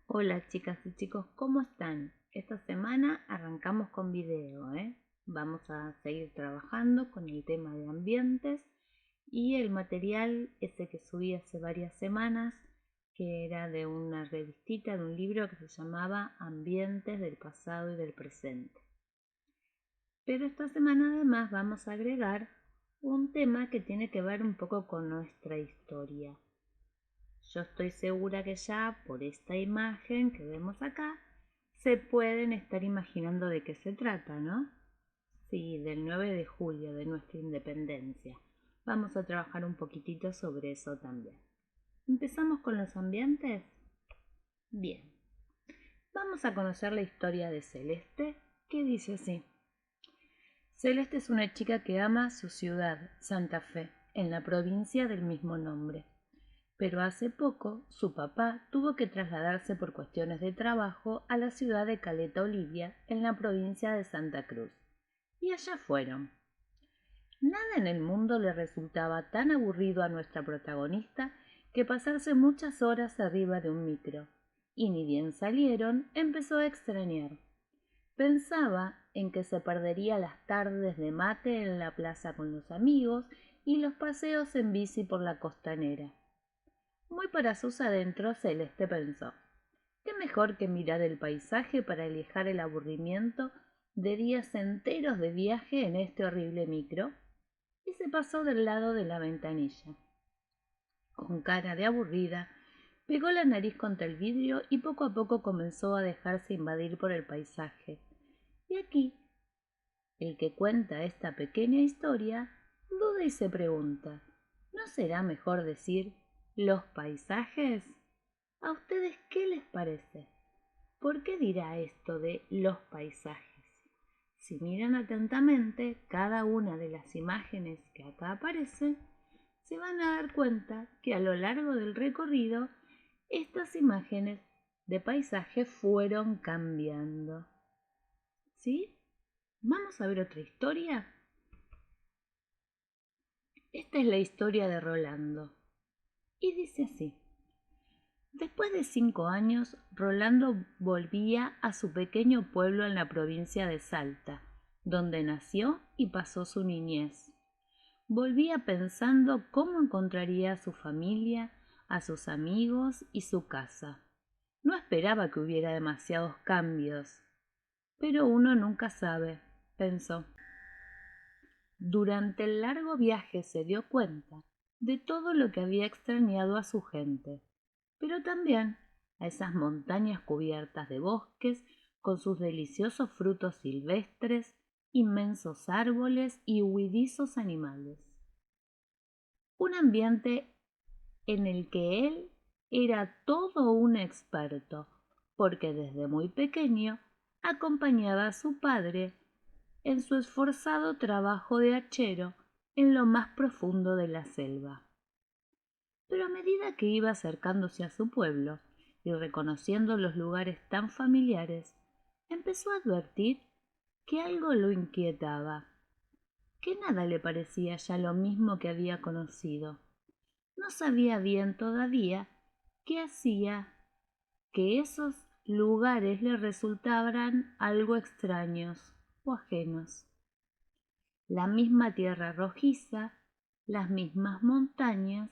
Hola chicas y chicos, ¿cómo están? Esta semana arrancamos con video, Vamos a seguir trabajando con el tema de ambientes y el material ese que subí hace varias semanas, que era de una revistita, de un libro que se llamaba Ambientes del pasado y del presente. Pero esta semana además vamos a agregar un tema que tiene que ver un poco con nuestra historia. Yo estoy segura que ya por esta imagen que vemos acá se pueden estar imaginando de qué se trata, ¿no? Sí, del 9 de julio, de nuestra independencia. Vamos a trabajar un poquitito sobre eso también. ¿Empezamos con los ambientes? Bien. Vamos a conocer la historia de Celeste, que dice así. Celeste es una chica que ama su ciudad, Santa Fe, en la provincia del mismo nombre. Pero hace poco su papá tuvo que trasladarse por cuestiones de trabajo a la ciudad de Caleta Olivia, en la provincia de Santa Cruz. Y allá fueron. Nada en el mundo le resultaba tan aburrido a nuestra protagonista que pasarse muchas horas arriba de un micro. Y ni bien salieron, empezó a extrañar. Pensaba en que se perdería las tardes de mate en la plaza con los amigos y los paseos en bici por la costanera. Muy para sus adentros, Celeste pensó, qué mejor que mirar el paisaje para alejar el aburrimiento de días enteros de viaje en este horrible micro, y se pasó del lado de la ventanilla. Con cara de aburrida, pegó la nariz contra el vidrio y poco a poco comenzó a dejarse invadir por el paisaje. Y aquí, el que cuenta esta pequeña historia duda y se pregunta, ¿no será mejor decir los paisajes? ¿A ustedes qué les parece? ¿Por qué dirá esto de los paisajes? Si miran atentamente cada una de las imágenes que acá aparecen, se van a dar cuenta que a lo largo del recorrido estas imágenes de paisaje fueron cambiando. ¿Sí? ¿Vamos a ver otra historia? Esta es la historia de Rolando. Y dice así. Después de 5 años, Rolando volvía a su pequeño pueblo en la provincia de Salta, donde nació y pasó su niñez. Volvía pensando cómo encontraría a su familia, a sus amigos y su casa. No esperaba que hubiera demasiados cambios, pero uno nunca sabe, pensó. Durante el largo viaje se dio cuenta de todo lo que había extrañado a su gente, pero también a esas montañas cubiertas de bosques con sus deliciosos frutos silvestres, inmensos árboles y huidizos animales. Un ambiente en el que él era todo un experto, porque desde muy pequeño acompañaba a su padre en su esforzado trabajo de hachero en lo más profundo de la selva. Pero a medida que iba acercándose a su pueblo y reconociendo los lugares tan familiares, empezó a advertir que algo lo inquietaba, que nada le parecía ya lo mismo que había conocido. No sabía bien todavía qué hacía que esos lugares le resultaran algo extraños o ajenos. La misma tierra rojiza, las mismas montañas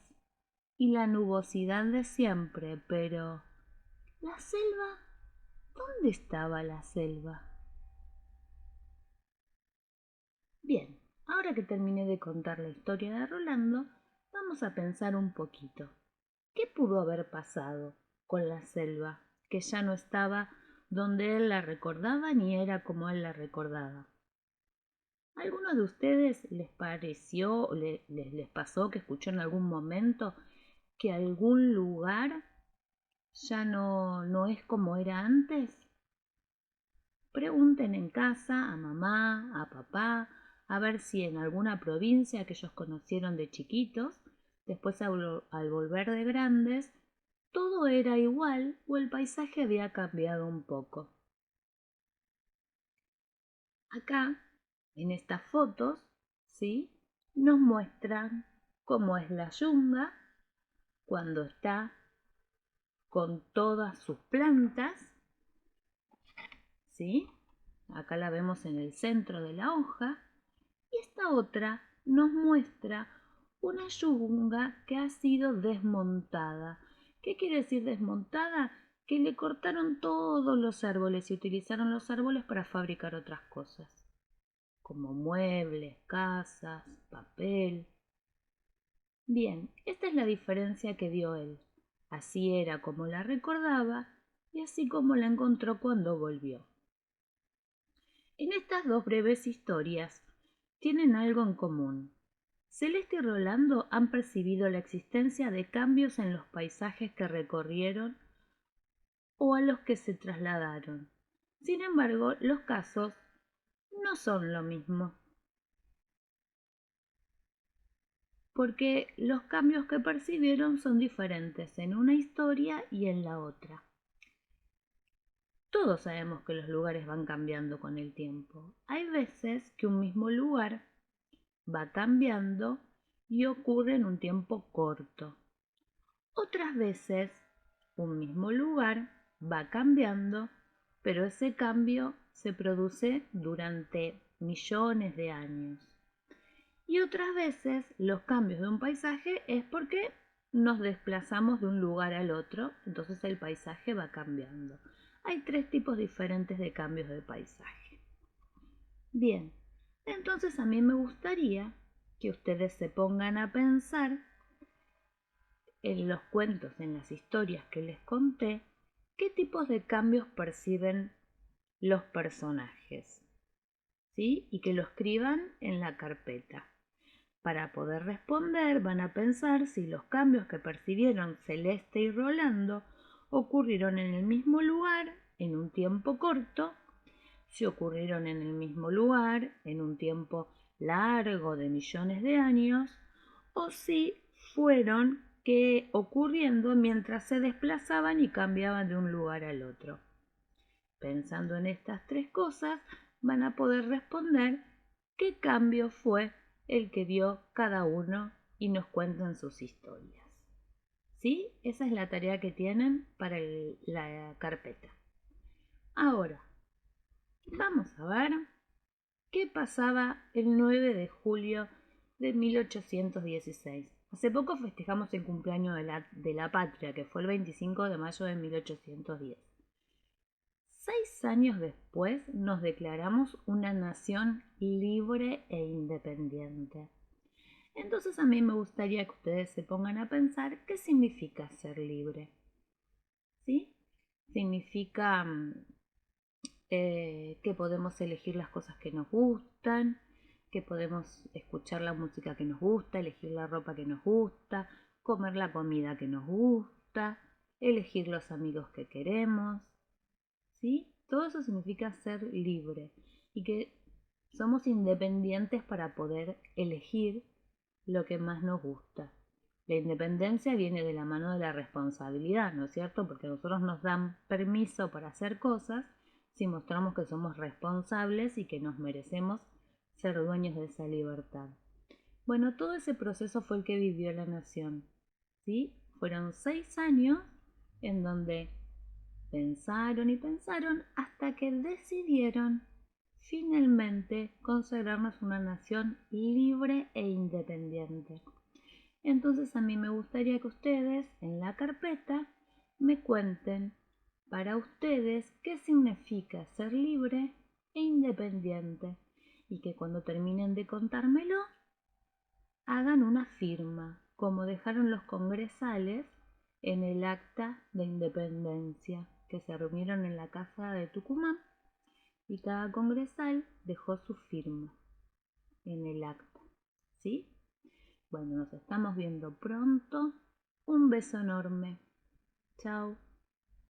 y la nubosidad de siempre, pero ¿la selva? ¿Dónde estaba la selva? Bien, ahora que terminé de contar la historia de Rolando, vamos a pensar un poquito. ¿Qué pudo haber pasado con la selva, que ya no estaba donde él la recordaba ni era como él la recordaba? ¿A alguno de ustedes les pareció, les pasó que escuchó en algún momento que algún lugar ya no es como era antes? Pregunten en casa a mamá, a papá, a ver si en alguna provincia que ellos conocieron de chiquitos, después al volver de grandes, todo era igual o el paisaje había cambiado un poco. Acá, en estas fotos, ¿sí? Nos muestran cómo es la yunga cuando está con todas sus plantas, ¿sí? Acá la vemos en el centro de la hoja. Y esta otra nos muestra una yunga que ha sido desmontada. ¿Qué quiere decir desmontada? Que le cortaron todos los árboles y utilizaron los árboles para fabricar otras cosas, como muebles, casas, papel. Bien, esta es la diferencia que dio él. Así era como la recordaba y así como la encontró cuando volvió. En estas dos breves historias tienen algo en común. Celeste y Rolando han percibido la existencia de cambios en los paisajes que recorrieron o a los que se trasladaron. Sin embargo, los casos no son lo mismo, porque los cambios que percibieron son diferentes en una historia y en la otra. Todos sabemos que los lugares van cambiando con el tiempo. Hay veces que un mismo lugar va cambiando y ocurre en un tiempo corto. Otras veces un mismo lugar va cambiando, pero ese cambio se produce durante millones de años. Y otras veces los cambios de un paisaje es porque nos desplazamos de un lugar al otro, entonces el paisaje va cambiando. Hay tres tipos diferentes de cambios de paisaje. Bien, entonces a mí me gustaría que ustedes se pongan a pensar en los cuentos, en las historias que les conté, qué tipos de cambios perciben los personajes, ¿sí? Y que lo escriban en la carpeta. Para poder responder van a pensar si los cambios que percibieron Celeste y Rolando ocurrieron en el mismo lugar en un tiempo corto, si ocurrieron en el mismo lugar en un tiempo largo de millones de años, o si fueron ocurriendo mientras se desplazaban y cambiaban de un lugar al otro. Pensando en estas tres cosas, van a poder responder qué cambio fue el que vio cada uno y nos cuentan sus historias. ¿Sí? Esa es la tarea que tienen para la carpeta. Ahora, vamos a ver qué pasaba el 9 de julio de 1816. Hace poco festejamos el cumpleaños de la patria, que fue el 25 de mayo de 1810. 6 años después nos declaramos una nación libre e independiente. Entonces a mí me gustaría que ustedes se pongan a pensar qué significa ser libre. ¿Sí? Significa que podemos elegir las cosas que nos gustan, que podemos escuchar la música que nos gusta, elegir la ropa que nos gusta, comer la comida que nos gusta, elegir los amigos que queremos, ¿sí? Todo eso significa ser libre y que somos independientes para poder elegir lo que más nos gusta. La independencia viene de la mano de la responsabilidad, ¿no es cierto? Porque nosotros nos dan permiso para hacer cosas si mostramos que somos responsables y que nos merecemos ser dueños de esa libertad. Bueno, todo ese proceso fue el que vivió la nación, ¿sí? Fueron 6 años en donde pensaron y pensaron hasta que decidieron finalmente consagrarnos una nación libre e independiente. Entonces a mí me gustaría que ustedes en la carpeta me cuenten para ustedes qué significa ser libre e independiente y que cuando terminen de contármelo hagan una firma como dejaron los congresales en el acta de independencia que se reunieron en la casa de Tucumán y cada congresal dejó su firma en el acta, ¿sí? Bueno, nos estamos viendo pronto. Un beso enorme. Chao.